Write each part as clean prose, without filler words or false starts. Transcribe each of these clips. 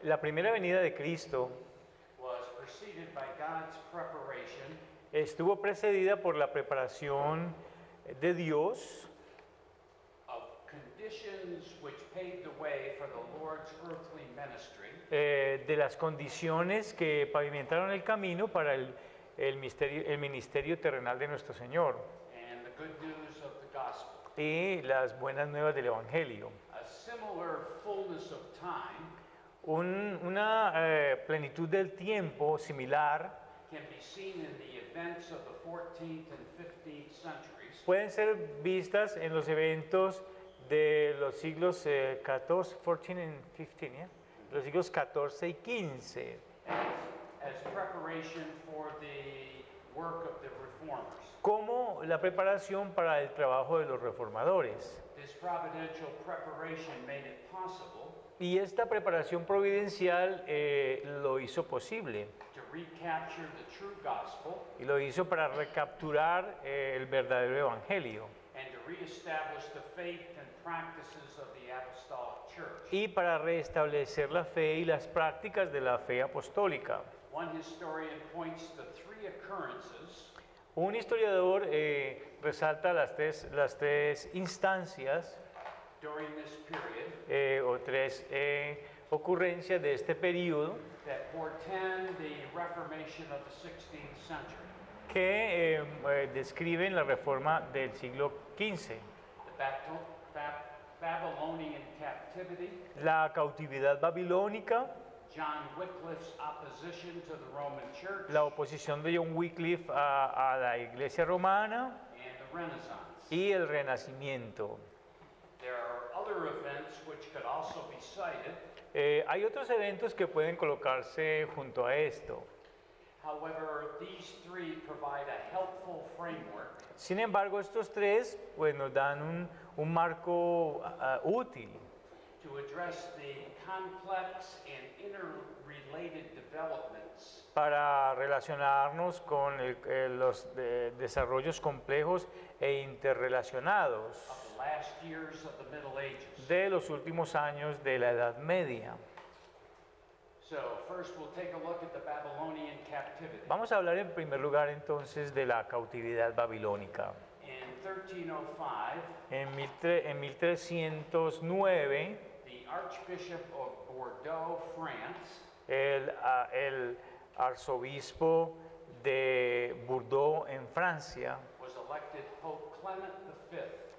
La primera venida de Cristo was preceded by God's preparation estuvo precedida por la preparación de Dios of conditions which paved the way for the Lord's earthly ministry de las condiciones que pavimentaron el camino para el ministerio terrenal de nuestro Señor and the good news of the gospel. y las buenas nuevas del Evangelio. A similar fullness of time Una plenitud del tiempo similar can be seen in the events of the 14th and 15th centuries pueden ser vistas en los eventos de los siglos 14, 14 and 15, ¿yeah? Los siglos 14 y 15, as preparation for the work of the reformers. como la preparación para el trabajo de los reformadores. This providential preparation made it possible Y esta preparación providencial lo hizo posible to recapture the true gospel y lo hizo para recapturar el verdadero evangelio and to reestablish the faith and practices of the apostolic church. y para restablecer la fe y las prácticas de la fe apostólica. One historian points to three occurrences Un historiador resalta las tres instancias during this period o tres ocurrencias de este periodo that portend the Reformation of the 16th century. que describen la reforma del siglo XV. The Babylonian captivity, La cautividad babilónica, John Wycliffe's opposition to the Roman Church, la oposición de John Wycliffe a la iglesia romana and the Renaissance. y el renacimiento. There are other events which could also be cited. Hay otros eventos que pueden colocarse junto a esto. However, these three provide a helpful framework Sin embargo, estos tres pues, nos dan un marco útil to address the complex and interrelated developments para relacionarnos con los desarrollos complejos e interrelacionados of the last years of the Middle Ages. de los últimos años de la Edad Media. So first we'll take a look at the Babylonian captivity. Vamos a hablar en primer lugar entonces de la cautividad babilónica. In 1305, En 1309, the Archbishop of Bordeaux, France, el arzobispo de Bordeaux en Francia was elected Pope Clement V.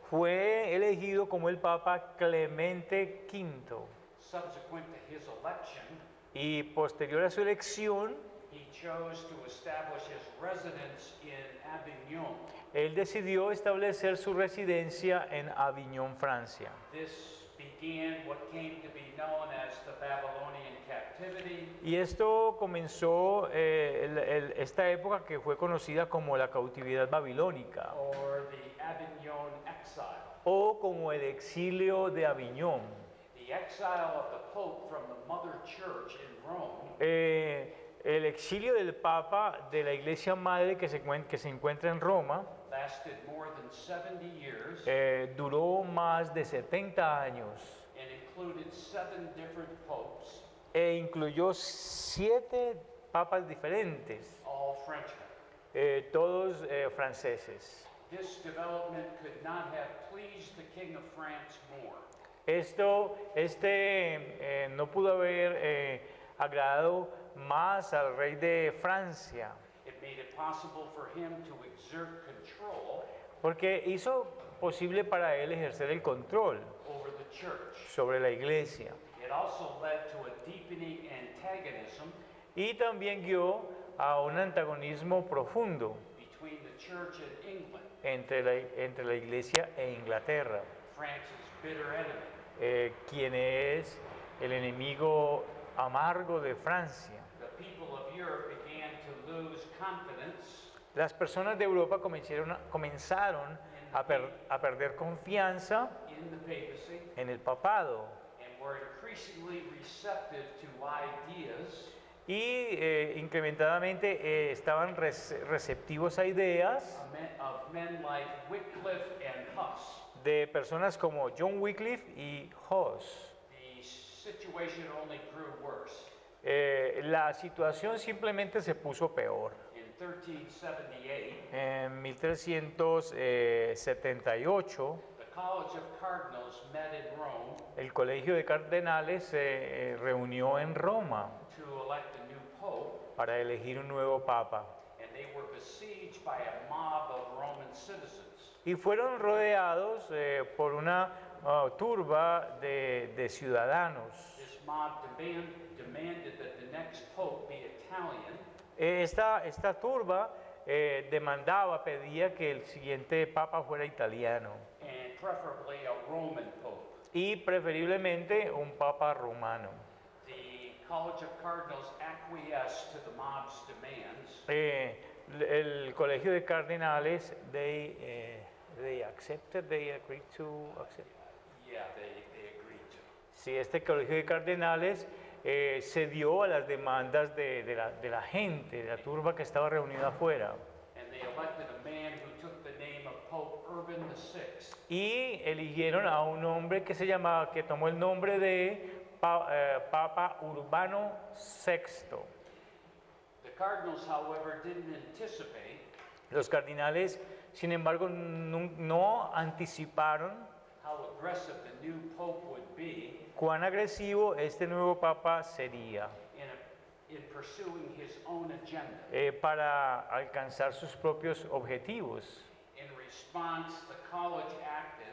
fue elegido como el Papa Clemente V Subsequent to his election, y posterior a su elección, he chose to establish his residence in Avignon. él decidió establecer su residencia en Aviñón, Francia. This began what came to be known as the Babylonian captivity, Y esto comenzó esta época que fue conocida como la cautividad babilónica or the Avignon exile. o como el exilio de Aviñón. The exile of the Pope from the Mother Church in Rome El exilio del Papa de la Iglesia Madre que se encuentra en Roma lasted more than 70 years duró más de 70 años and included 7 different popes, e incluyó 7 papas diferentes, all Frenchmen. todos franceses. This development could not have pleased the King of France more. No pudo haber agradado más al rey de Francia, It made it possible for him to exert control porque hizo posible para él ejercer el control over the church. sobre la iglesia It also led to a deepening antagonism y también guió a un antagonismo profundo between the church and England, entre la iglesia e Inglaterra, France's bitter enemy. Quien es el enemigo amargo de Francia. The people of Europe began to lose confidence Las personas de Europa comenzaron a perder confianza in the papacy en el papado and were increasingly receptive to ideas y incrementadamente estaban receptivos a ideas of men like Wycliffe and Huss. de personas como John Wycliffe y Hus. The situation only grew worse. La situación simplemente se puso peor. In 1378, En 1378, the College of Cardinals met in Rome el Colegio de Cardenales se reunió en Roma to elect a new pope, para elegir un nuevo papa. and they were besieged by a mob of Roman citizens. Y fueron rodeados por una turba de ciudadanos. This mob demanded that the next pope be Italian, Esta turba pedía que el siguiente papa fuera italiano and preferably a Roman pope. y preferiblemente un papa romano. The College of Cardinals acquiesced to the mob's demands, El colegio de cardenales, they agreed to accept. yeah, they agreed to. Sí, este colegio de cardenales cedió a las demandas de la gente, de la turba que estaba reunida afuera. And they elected a man who took the name of Pope Urban VI. Y eligieron a un hombre que tomó el nombre de Papa Urbano VI. The cardinals, however, didn't anticipate Los cardinales, sin embargo, no anticiparon how aggressive the new pope would be cuán agresivo este nuevo papa sería in pursuing his own agenda. para alcanzar sus propios objetivos. In response, the college acted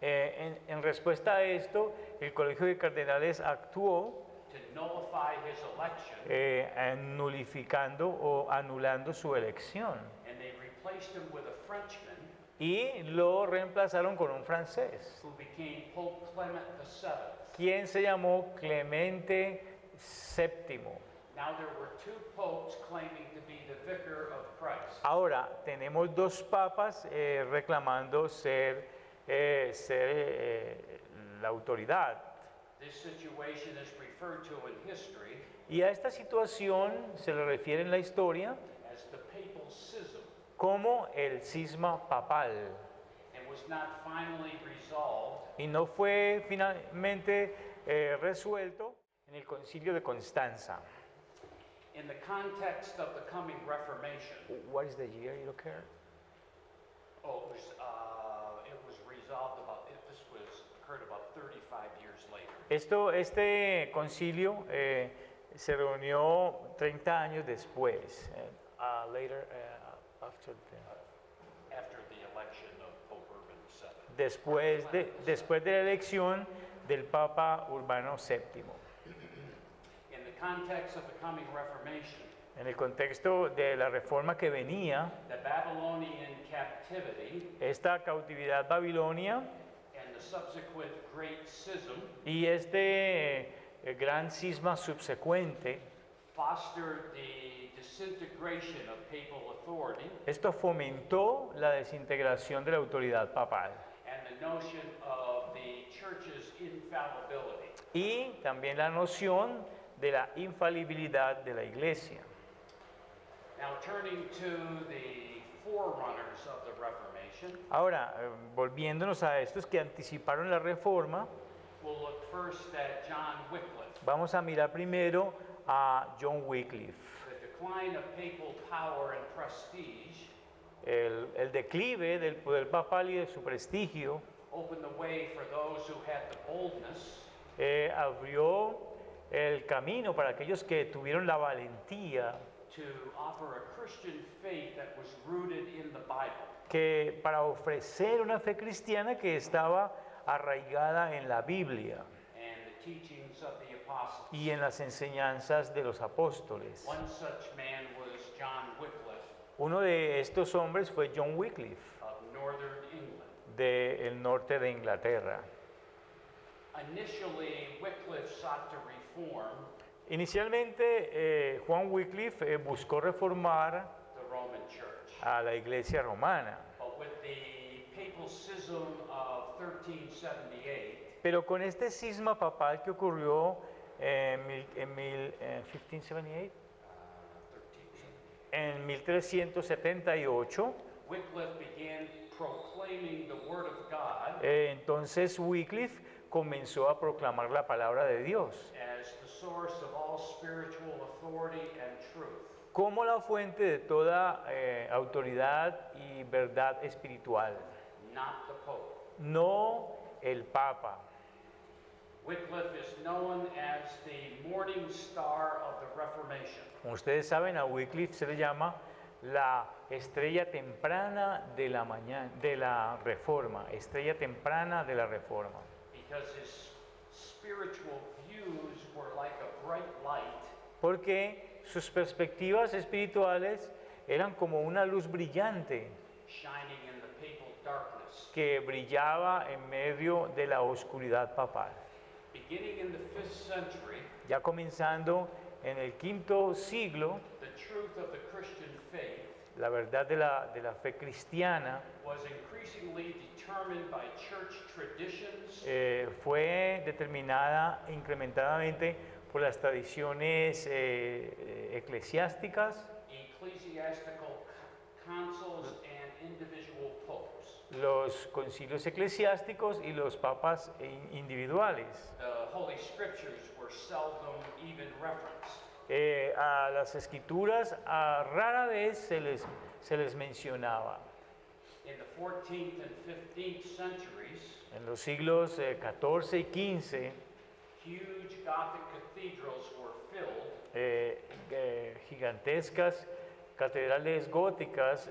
En respuesta a esto, el Colegio de Cardenales actuó to nullify his election, nulificando o anulando su elección and they replaced him with a Frenchman y lo reemplazaron con un francés, who became Pope Clement VII. quien se llamó Clemente VII. Now there were two popes claiming to be the vicar of Christ. Ahora, tenemos dos papas reclamando ser la autoridad. This situation is referred to in history Y a esta situación se le refiere en la historia as the papal schism, como el cisma papal. and was not finally resolved Y no fue finalmente resuelto en el concilio de Constanza. in the context of the coming Reformation. What is the year you look here? Oh, it was resolved about, this occurred about 35 years later. Este concilio se reunió 30 años después. Later, after After the election of Pope Urban VII. después de la elección del Papa Urbano VII. In the context of the coming Reformation, En el contexto de la reforma que venía, the Babylonian captivity esta cautividad babilonia and the subsequent Great Schism y gran cisma subsecuente, fostered the disintegration of papal authority esto fomentó la desintegración de la autoridad papal and the notion of the church's infallibility. y también la noción de la infalibilidad de la iglesia. Now, turning to the forerunners of the Reformation, Ahora, volviéndonos a estos que anticiparon la reforma, we'll look first at John Wycliffe. vamos a mirar primero a John Wycliffe. The decline of papal power and prestige El declive del poder papal y de su prestigio opened the way for those who had the boldness abrió el camino para aquellos que tuvieron la valentía to offer a Christian faith that was rooted in the Bible. para ofrecer una fe cristiana que estaba arraigada en la Biblia And the teachings of the apostles. y en las enseñanzas de los apóstoles. One such man was John Wycliffe Uno de estos hombres fue John Wycliffe, of northern England. del norte de Inglaterra. Initially, Wycliffe sought to reform Inicialmente, Juan Wycliffe buscó reformar the Roman Church. a la iglesia romana, But with the papal schism of 1378, pero con este cisma papal que ocurrió en 1578, en 1378, Wycliffe began proclaiming the Word of God entonces Wycliffe comenzó a proclamar la palabra de Dios as the source of all spiritual authority and truth. como la fuente de toda autoridad y verdad espiritual, Not the Pope. no el Papa. Wycliffe is known as the morning star of the Reformation. Como ustedes saben, a Wycliffe se le llama la estrella temprana de la mañana, de la Reforma, estrella temprana de la Reforma, Because his spiritual views were like a bright light porque sus perspectivas espirituales eran como una luz brillante shining in the papal darkness. que brillaba en medio de la oscuridad papal. Beginning in the 5th century, Ya comenzando en el quinto siglo, the truth of the Christian faith la verdad de la fe cristiana was increasingly determined by church traditions fue determinada incrementadamente por las tradiciones eclesiásticas, ecclesiastical councils, and individual popes. los concilios eclesiásticos y los papas individuales. The Holy Scriptures were seldom even referenced. A las escrituras rara vez se les mencionaba. In the 14th and 15th centuries, En los siglos XIV y XV, huge Gothic cathedrals were filled gigantescas catedrales góticas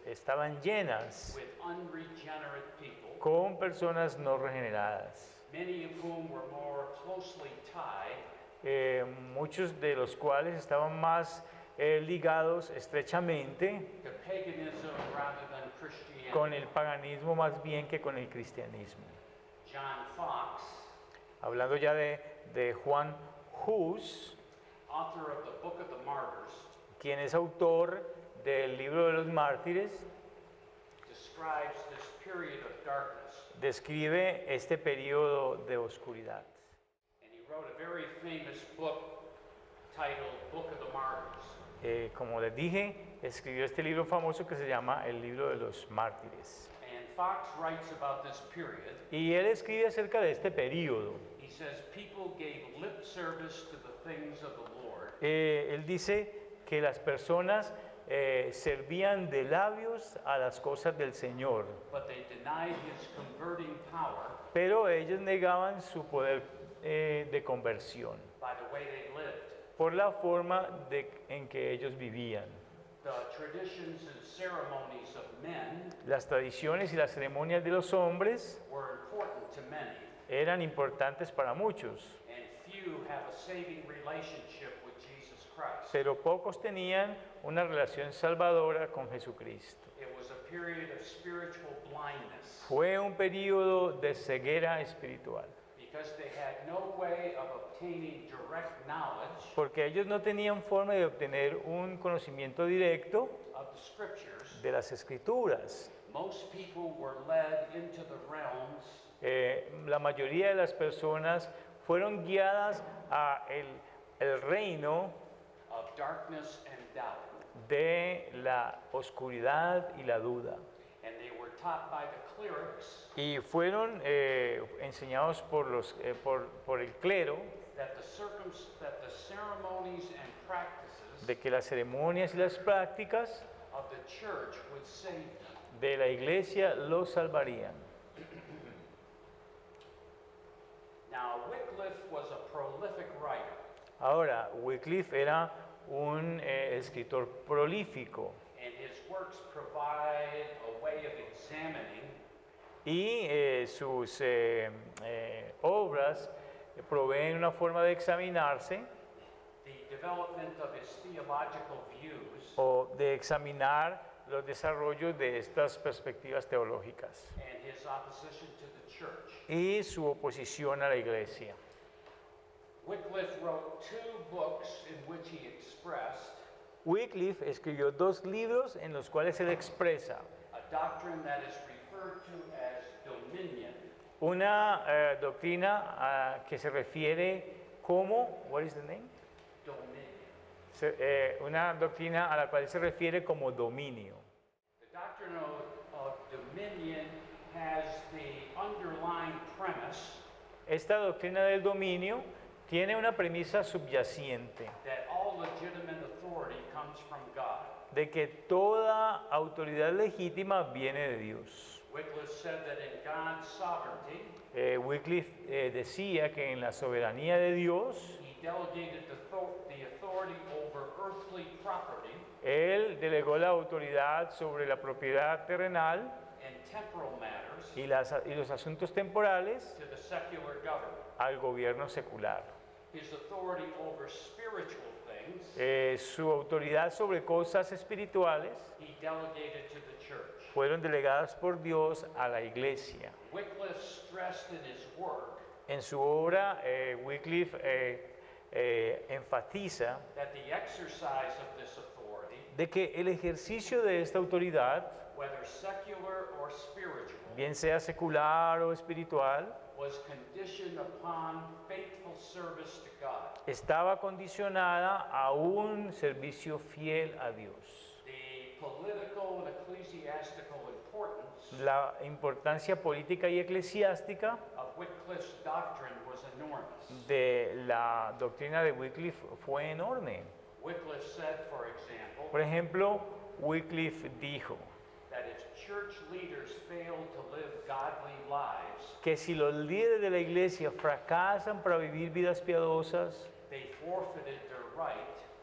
estaban llenas with unregenerate people, con personas no regeneradas, many of whom were more closely tied muchos de los cuales estaban más ligados estrechamente to paganism rather than Christianity. con el paganismo más bien que con el cristianismo. John Fox, Hablando ya de Juan Hus, author of the Book of the Martyrs, quien es autor del libro de los mártires, describes this period of darkness. describe este periodo de oscuridad. And he wrote a very famous book titled Book of the Martyrs. Como les dije, escribió este libro famoso que se llama el libro de los mártires. And Fox writes about this period. Y él escribe acerca de este periodo. He says people gave lip service to the things of the Lord, Él dice que las personas servían de labios a las cosas del Señor, but they denied his converting power pero ellos negaban su poder de conversión by the way they lived. por la forma en que ellos vivían. The traditions and ceremonies of men Las tradiciones y las ceremonias de los hombres were important to many, eran importantes para muchos, and few have a saving relationship with Jesus Christ. pero pocos tenían una relación salvadora con Jesucristo. It was a period of spiritual blindness Fue un periodo de ceguera espiritual, because they had no way of obtaining direct knowledge porque ellos no tenían forma de obtener un conocimiento directo of the scriptures. de las escrituras. Most people were led into the realms La mayoría de las personas fueron guiadas a el reino of darkness and doubt, de la oscuridad y la duda. and they were taught by the clerics Y fueron enseñados por el clero that the ceremonies and practices de que las ceremonias y las prácticas of the church would save them. de la iglesia los salvarían. Now, Wycliffe was a prolific writer. Ahora, Wycliffe era un escritor prolífico And his works provide a way of examining y sus obras proveen una forma de examinarse the development of his theological views o de examinar los desarrollos de estas perspectivas teológicas and his opposition to the church. y su oposición a la iglesia. Wycliffe wrote two books in which he expressed Wycliffe escribió dos libros en los cuales él expresa a doctrine that is referred to as dominion, una doctrina que se refiere como, what is the name? dominion. Una doctrina a la cual se refiere como dominio. The doctrine of dominion has the underlying premise Esta doctrina del dominio tiene una premisa subyacente that all legitimate authority comes from God. de que toda autoridad legítima viene de Dios. Wycliffe said that in God's sovereignty, Wycliffe decía que en la soberanía de Dios, he delegated the authority over earthly property Él delegó la autoridad sobre la propiedad terrenal and temporal matters y los asuntos temporales to the secular government. al gobierno secular. His authority over spiritual things, Su autoridad sobre cosas espirituales he delegated to the church. fueron delegadas por Dios a la iglesia. Wycliffe stressed in his work En su obra, Wycliffe enfatiza that the exercise of this authority, de que el ejercicio de esta autoridad, whether secular or spiritual, bien sea secular o espiritual, was conditioned upon faithful service to God. estaba condicionada a un servicio fiel a Dios. The political and ecclesiastical importance La importancia política y eclesiástica of Wycliffe's doctrine was enormous. de la doctrina de Wycliffe fue enorme. Wycliffe said, for example, Por ejemplo, Wycliffe dijo that if church leaders fail to live godly lives, que si los líderes de la iglesia fracasan para vivir vidas piadosas, they forfeited their right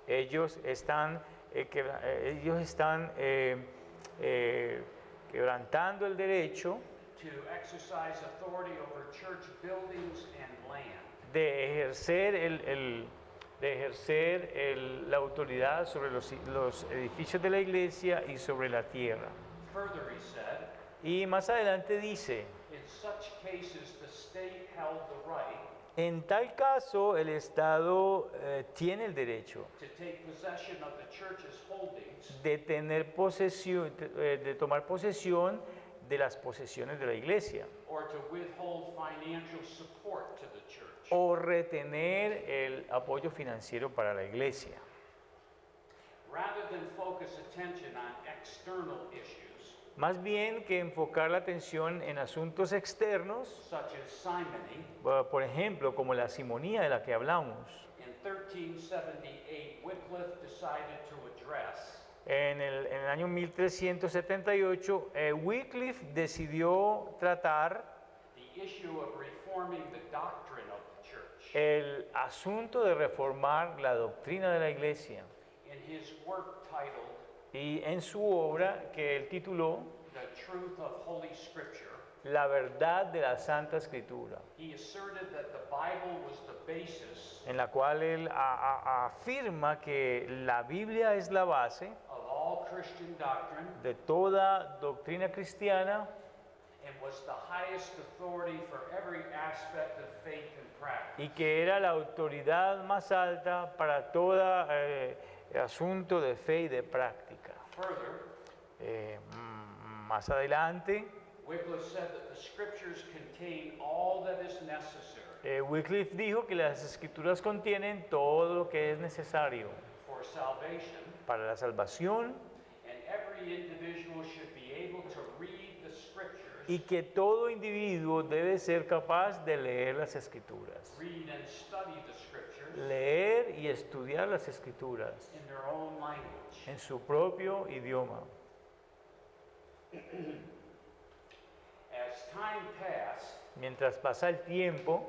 ellos están quebrantando el derecho to exercise authority over church buildings and land. de ejercer la autoridad sobre los edificios de la iglesia y sobre la tierra. Further, he said, Y más adelante dice, in such cases the state held the right en tal caso el Estado tiene el derecho to take possession of the church's holdings de tener posesión, de tomar posesión de las posesiones de la iglesia or to withhold financial support to the church. o retener el apoyo financiero para la iglesia. Rather than focus attention on external issues, Más bien que enfocar la atención en asuntos externos, such as simony, por ejemplo, como la simonía de la que hablamos. in 1378 Wycliffe decided to address En el año 1378, Wycliffe decidió tratar the issue of reforming the doctrine of the church. el asunto de reformar la doctrina de la iglesia. In his work titled Y en su obra, que él tituló The Truth of Holy Scripture, La verdad de la Santa Escritura, he asserted that the Bible was the basis en la cual él afirma que la Biblia es la base of all Christian doctrine de toda doctrina cristiana and was the highest authority for every aspect of faith and practice. y que era la autoridad más alta para todo asunto de fe y de práctica. Further, Más adelante, Wycliffe said that the scriptures contain all that is necessary Wycliffe dijo que las escrituras contienen todo lo que es necesario for salvation, para la salvación and every individual should be able to read the scriptures, y que todo individuo debe ser capaz de leer las escrituras. read and study the scriptures Leer y estudiar las escrituras in their own language. en su propio idioma. As time passed, Mientras pasa el tiempo,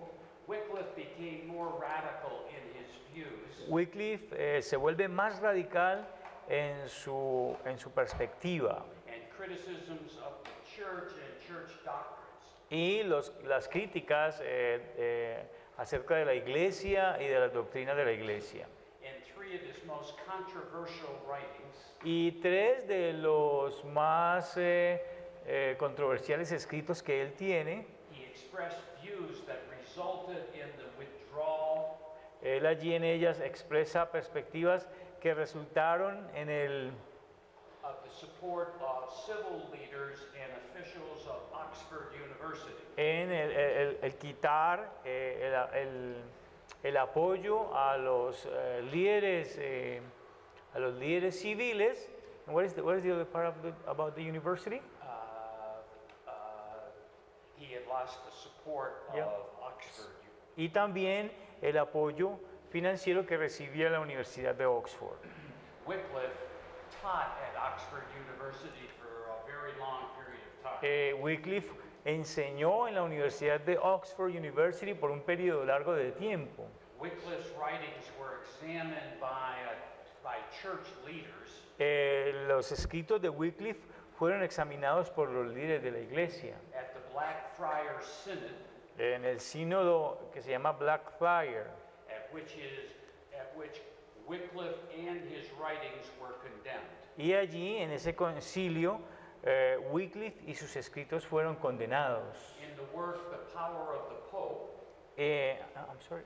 Wycliffe became more radical in his views Wycliffe se vuelve más radical en su perspectiva and criticisms of the church and church doctrines. y las críticas acerca de la iglesia y de la doctrina de la iglesia. In three of his most controversial writings, Y tres de los más controversiales escritos que él tiene, he expressed views that resulted in the withdrawal él allí en ellas expresa perspectivas que resultaron en of the support of civil leaders and officials of Oxford University. el quitar el apoyo a los líderes civiles. And what is the other part about the university? He had lost the support Yeah. of Oxford. y también el apoyo financiero que recibía la Universidad de Oxford. Wycliffe taught at Oxford University for a very long period of time. Wycliffe enseñó en la Universidad de Oxford University por un periodo largo de tiempo. Wycliffe's writings were examined by church leaders, Los escritos de Wycliffe fueron examinados por los líderes de la iglesia. at the Blackfriars Synod, En el sínodo que se llama Blackfriar, at which Wycliffe and his writings were condemned. y allí en ese concilio Wycliffe y sus escritos fueron condenados. In the work The Power of the Pope, I'm sorry.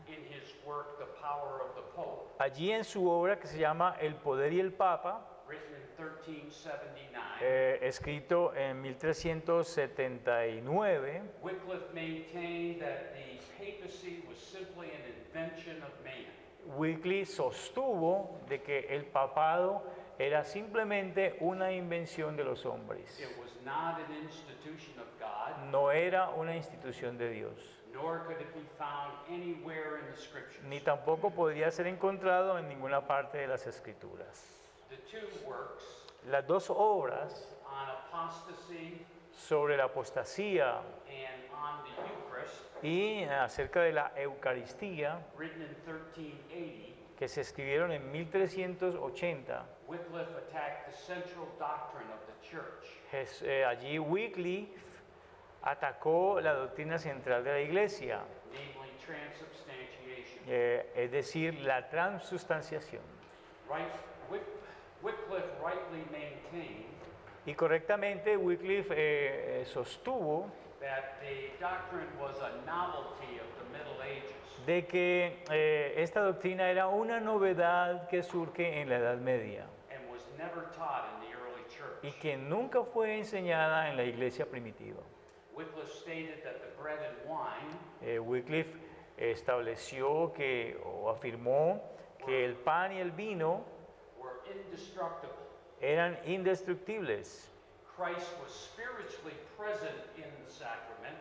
in his work The Power of the Pope, Allí en su obra que se llama El Poder y el Papa, written in 1379, escrito en 1379, Wycliffe maintained that the papacy was simply an invention of man. Wycliffe sostuvo de que el papado era simplemente una invención de los hombres. It was not an institution of God, No era una institución de Dios, nor could it be found anywhere in the scriptures. ni tampoco podría ser encontrado en ninguna parte de las escrituras. The two works Las dos obras on apostasy sobre la apostasía and on the Eucharist, y acerca de la Eucaristía, written in 1380, que se escribieron en 1380, Wycliffe attacked the central doctrine of the church, allí Wycliffe atacó la doctrina central de la iglesia, namely transubstantiation. es decir, la transustanciación. Wycliffe rightly maintained Y correctamente Wycliffe sostuvo that the doctrine was a novelty of the Middle Ages, de que esta doctrina era una novedad que surge en la Edad Media and was never taught in the early y church. que nunca fue enseñada en la iglesia primitiva. Wycliffe stated that the bread and wine Wycliffe estableció que, o afirmó que el pan y el vino were indestructible. eran indestructibles, Christ was spiritually present in the sacrament,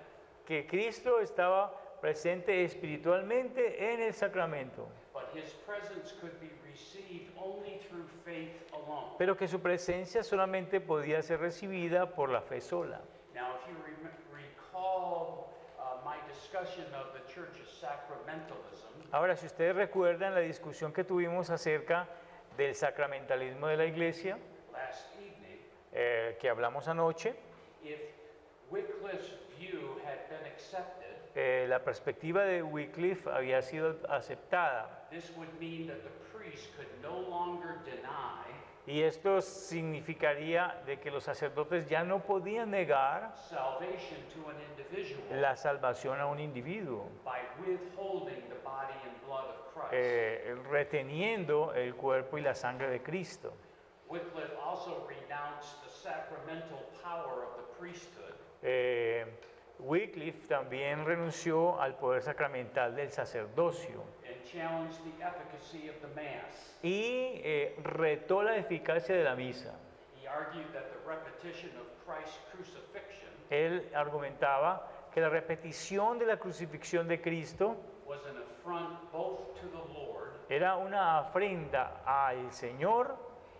que Cristo estaba presente espiritualmente en el sacramento, but his presence could be received only through faith alone. pero que su presencia solamente podía ser recibida por la fe sola. Now, if you recall my discussion of the church's sacramentalism, Ahora, si ustedes recuerdan la discusión que tuvimos acerca del sacramentalismo de la iglesia, last evening, que hablamos anoche, if Wycliffe's view had been accepted, la perspectiva de Wycliffe había sido aceptada. this would mean that the priest could no longer deny Y esto significaría de que los sacerdotes ya no podían negar salvation to an individual la salvación a un individuo, by withholding the body and blood of Christ. reteniendo el cuerpo y la sangre de Cristo. Wycliffe also renounced the sacramental power of the priesthood Wycliffe también renunció al poder sacramental del sacerdocio and challenged the efficacy of the Mass. y retó la eficacia de la misa. He argued that the repetition of Christ's crucifixion Él argumentaba que la repetición de la crucifixión de Cristo was an affront both to the Lord era una afrenta al Señor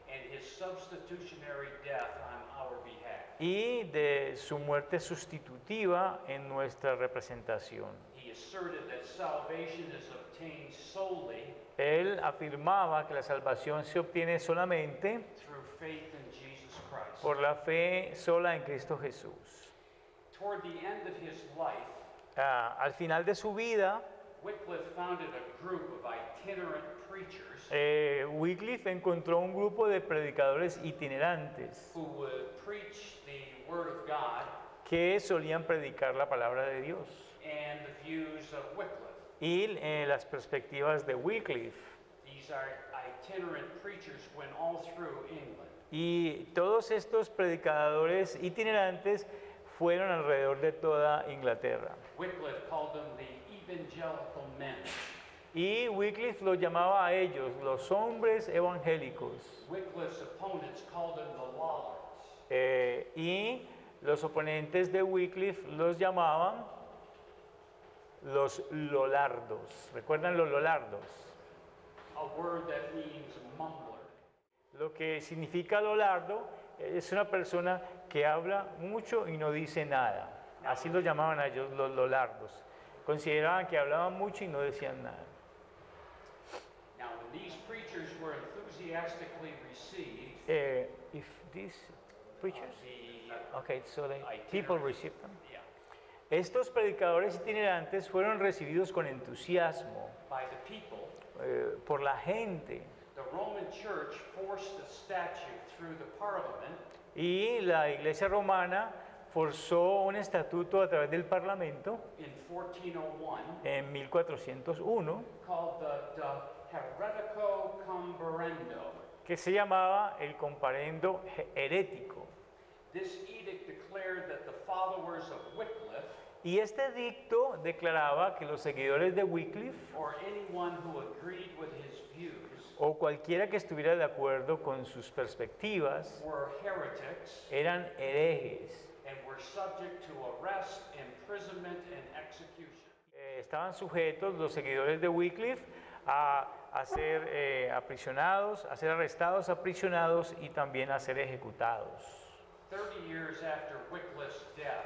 and his substitutionary death on our behalf. y de su muerte sustitutiva en nuestra representación. He asserted that salvation is obtained solely Él afirmaba que la salvación se obtiene solamente through faith in Jesus Christ. por la fe sola en Cristo Jesús. Toward the end of his life, Al final de su vida, Wycliffe founded a group of itinerant preachers Wycliffe encontró un grupo de predicadores itinerantes who would preach the Word of God que solían predicar la palabra de Dios and the views of Wycliffe. y las perspectivas de Wycliffe. These are itinerant preachers went all through England. Y todos estos predicadores itinerantes fueron alrededor de toda Inglaterra. Wycliffe called them the evangelical men. Y Wycliffe los llamaba a ellos los hombres evangélicos. Wycliffe's opponents called them the lollards. Y los oponentes de Wycliffe los llamaban los Lollardos. ¿Recuerdan los Lollardos? A word that means mumbler. Lo que significa Lollardo es una persona que habla mucho y no dice nada. Así los llamaban a ellos los Lollardos. Consideraban que hablaban mucho y no decían nada. Now, when these preachers were enthusiastically received, If these preachers, the okay, so the itinerant- people received them. yeah, Estos predicadores itinerantes fueron recibidos con entusiasmo by the people, por la gente, the Roman Church forced a statute through the Parliament y la Iglesia romana forzó un estatuto a través del Parlamento in 1401 en 1401 called the Heretico Comparendo. que se llamaba el comparendo herético. This edict declared that the followers of Wycliffe, Y este edicto declaraba que los seguidores de Wycliffe or anyone who agreed with his views, o cualquiera que estuviera de acuerdo con sus perspectivas were heretics eran herejes. and were subject to arrest, imprisonment, and execution. Estaban sujetos los seguidores de Wycliffe a ser aprisionados, a ser arrestados, aprisionados y también a ser ejecutados. 30 years after Wycliffe's death,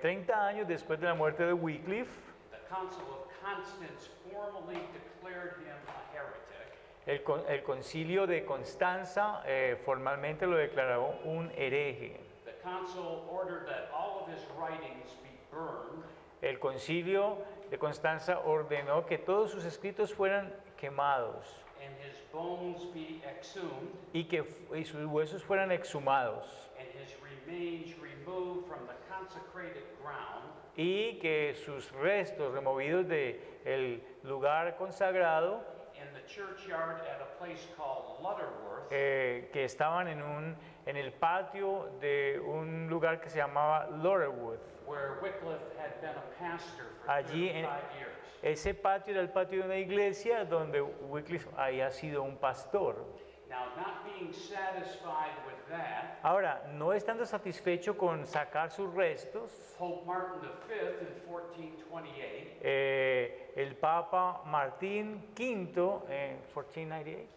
30 años después de la muerte de Wycliffe, the Council of Constance formally declared him a heretic. el concilio de Constanza formalmente lo declaró un hereje. The council ordered that all of his writings be burned El concilio de Constanza ordenó que todos sus escritos fueran quemados and his bones be exhumed y que y sus huesos fueran exhumados and his remains removed from the consecrated ground y que sus restos removidos del lugar consagrado in the churchyard at a place called Lutterworth, que estaban en el patio de un lugar que se llamaba Lutterworth. where Wycliffe had been a pastor for Allí 35 en- years. Ese patio era el patio de una iglesia donde Wycliffe había sido un pastor. Now, not being satisfied with that, Ahora, no estando satisfecho con sacar sus restos, Pope Martin V in 1428, el Papa Martín V en 1498,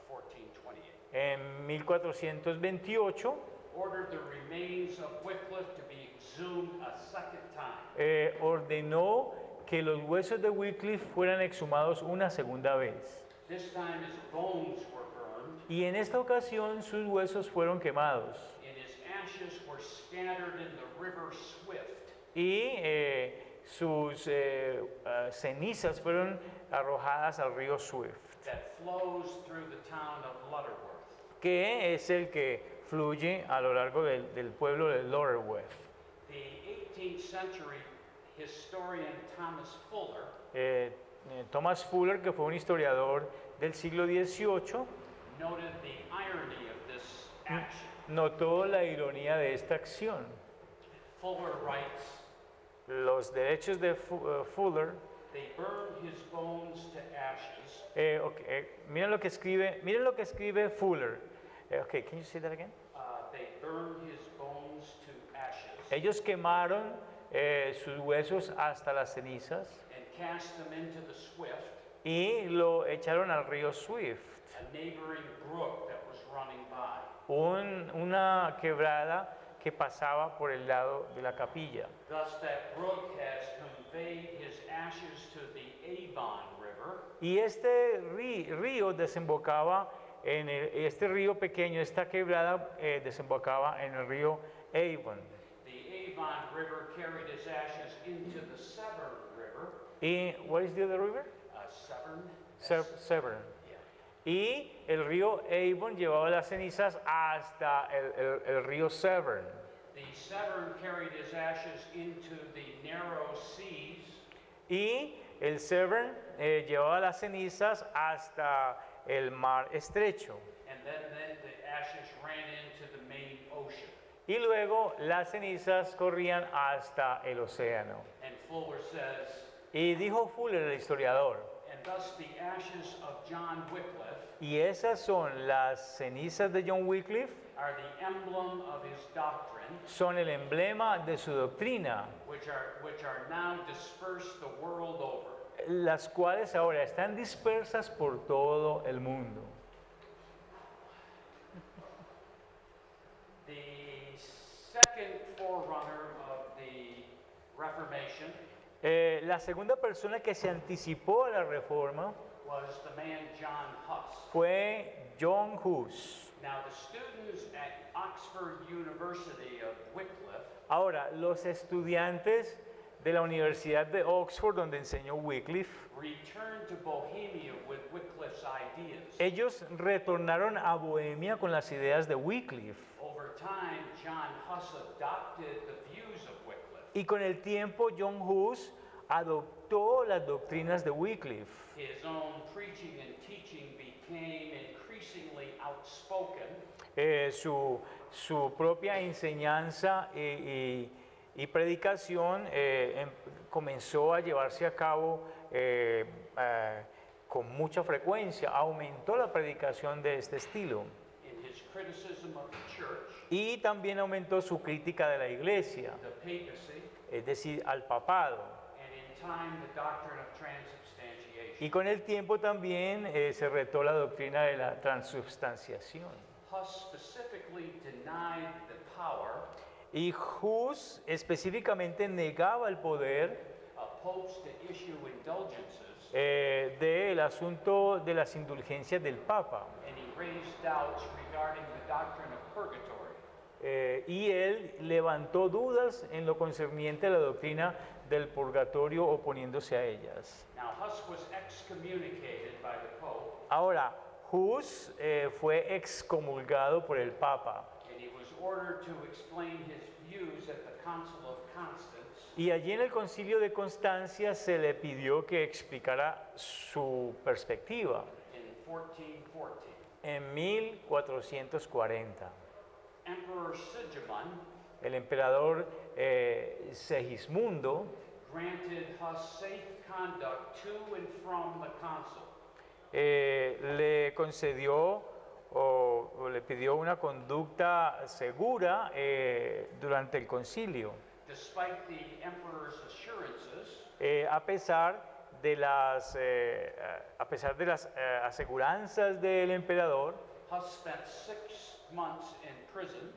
1428, en 1428, ordered the remains of Wycliffe to be exhumed a second time. ordenó que los huesos de Wycliffe fueran exhumados una segunda vez. This time his bones were burned, Y en esta ocasión sus huesos fueron quemados and his ashes were scattered in the river Swift. y sus cenizas fueron arrojadas al río Swift, That flows through the town of Lutterworth. que es el que fluye a lo largo del pueblo de Lutterworth. The 18th century historian Thomas Fuller Thomas Fuller, que fue un historiador del siglo XVIII, noted the irony of this action. notó la ironía de esta acción. Fuller writes, Los derechos de Fuller, they burned his bones to ashes, miren lo que escribe Fuller. Okay, can you say that again? they burned his bones to ashes Ellos quemaron sus huesos hasta las cenizas and cast them into the Swift, y lo echaron al río Swift, a neighboring brook that was running by. una quebrada que pasaba por el lado de la capilla. Thus that brook has conveyed his ashes to the Avon River, Y este río desembocaba este río pequeño, esta quebrada desembocaba en el río Avon. the Avon River carried his ashes into the Severn River, ¿Y what is the other river? Severn? Severn. Yeah. Y el río Avon llevaba las cenizas hasta el río Severn. The Severn carried his ashes into the narrow seas, Y el Severn llevaba las cenizas hasta el mar estrecho. and then the ashes ran into the main ocean. Y luego las cenizas corrían hasta el océano. And Fuller says, Y dijo Fuller, el historiador, and thus the ashes of John Wycliffe y esas son las cenizas de John Wycliffe are the emblem of his doctrine, son el emblema de su doctrina, which are now dispersed the world over. las cuales ahora están dispersas por todo el mundo. The second forerunner of the Reformation La segunda persona que se anticipó a la reforma was the man John Huss. fue John Hus. Now, the students at Oxford University of Wycliffe Ahora, los estudiantes de la Universidad de Oxford, donde enseñó Wycliffe, returned to Bohemia with Wycliffe's ideas. ellos retornaron a Bohemia con las ideas de Wycliffe. Over time, John Huss adopted the views of Wycliffe. Y con el tiempo, John Hus adoptó las doctrinas de Wycliffe. His own preaching and teaching became increasingly outspoken, Su propia enseñanza y predicación comenzó a llevarse a cabo con mucha frecuencia. Aumentó la predicación de este estilo. in his criticism of the church, Y también aumentó su crítica de la iglesia, the papacy, es decir, al papado. and in time the doctrine of transubstantiation. Y con el tiempo también se retó la doctrina de la transubstanciación. Huss specifically denied the power Y Hus específicamente negaba el poder of popes to issue indulgences, del asunto de las indulgencias del Papa. and he raised doubts regarding the doctrine of purgatory. Y él levantó dudas en lo concerniente a la doctrina del purgatorio oponiéndose a ellas. Now, Huss was excommunicated by the Pope, Ahora, Hus fue excomulgado por el Papa and he was ordered to explain his views at the Council of Constance y allí en el concilio de Constancia se le pidió que explicara su perspectiva in 1414. en 1440. Emperor Sigismund El emperador Segismundo granted Huss safe conduct to and from the council. le concedió o le pidió una conducta segura durante el concilio, Despite the emperor's assurances, a pesar de las aseguranzas del emperador. Huss spent 6 months in prison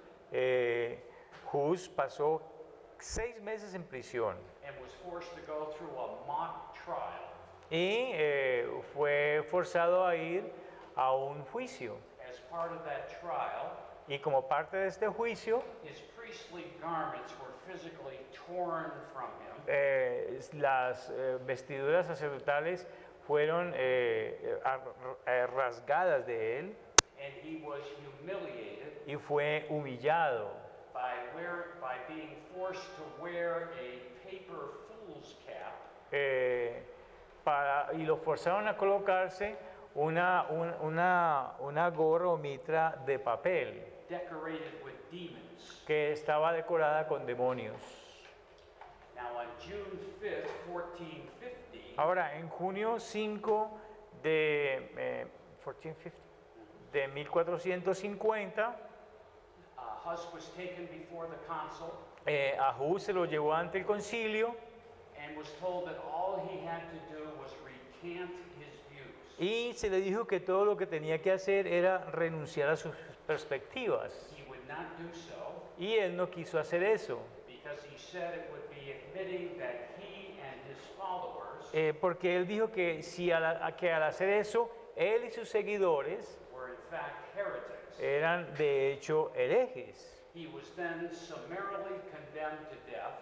Hus pasó 6 meses en prisión and was forced to go through a mock trial. y fue forzado a ir a un juicio. As part of that trial, Y como parte de este juicio, his priestly garments were physically torn from him, las vestiduras sacerdotales fueron rasgadas de él and he was humiliated y fue humillado by being forced to wear a paper fool's cap y lo forzaron a colocarse una gorra o mitra de papel decorated with demons. que estaba decorada con demonios. Now, on June 5th, 1450, Ahora, en junio 5 de 1450, Huss was taken before the council a Hus se lo llevó ante el concilio and was told that all he had to do was recant his views. y se le dijo que todo lo que tenía que hacer era renunciar a sus perspectivas. He would not do so Y él no quiso hacer eso, because he said it would be admitting that he and his followers porque él dijo que, que al hacer eso, él y sus seguidores were in fact heretics. eran de hecho herejes. He was then summarily condemned to death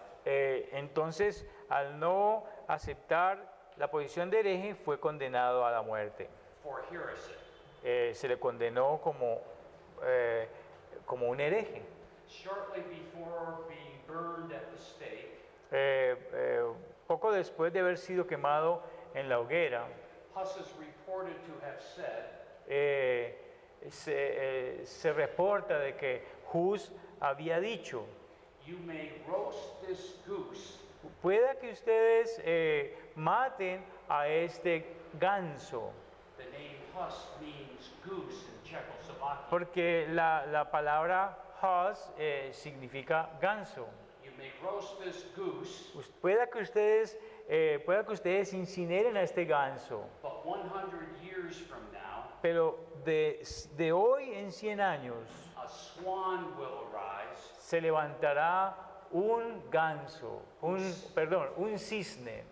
Entonces, al no aceptar la posición de hereje, fue condenado a la muerte. for heresy. Se le condenó como un hereje. Shortly before being burned at the stake, Poco después de haber sido quemado en la hoguera, Huss is reported to have said, se reporta de que Hus había dicho: "You may roast this goose, pueda que ustedes maten a este ganso, The name Hus means goose in Czechoslovakia. Porque la palabra Hus significa ganso. You may roast this goose, Pueda que ustedes incineren a este ganso, but 100 years from now, pero de hoy en 100 años a swan will arise se levantará un ganso, un cisne,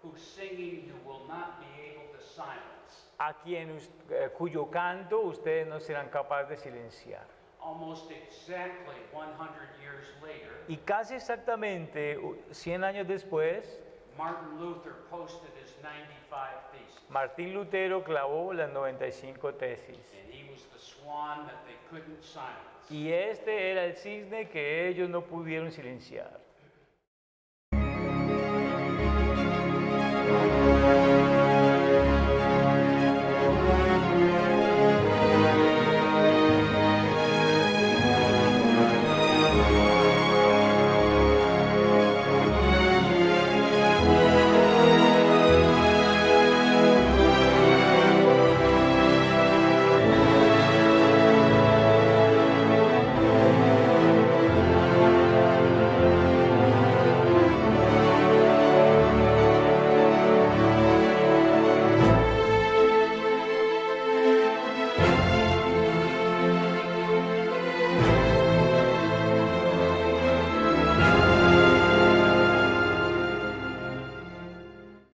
whose singing you will not be able to silence. cuyo canto ustedes no serán capaces de silenciar. Almost exactly 100 years later, Y casi exactamente 100 años después, Martin Luther posted his 95 Theses, Martín Lutero clavó las 95 tesis. and he was the swan that they couldn't silence. Y este era el cisne que ellos no pudieron silenciar.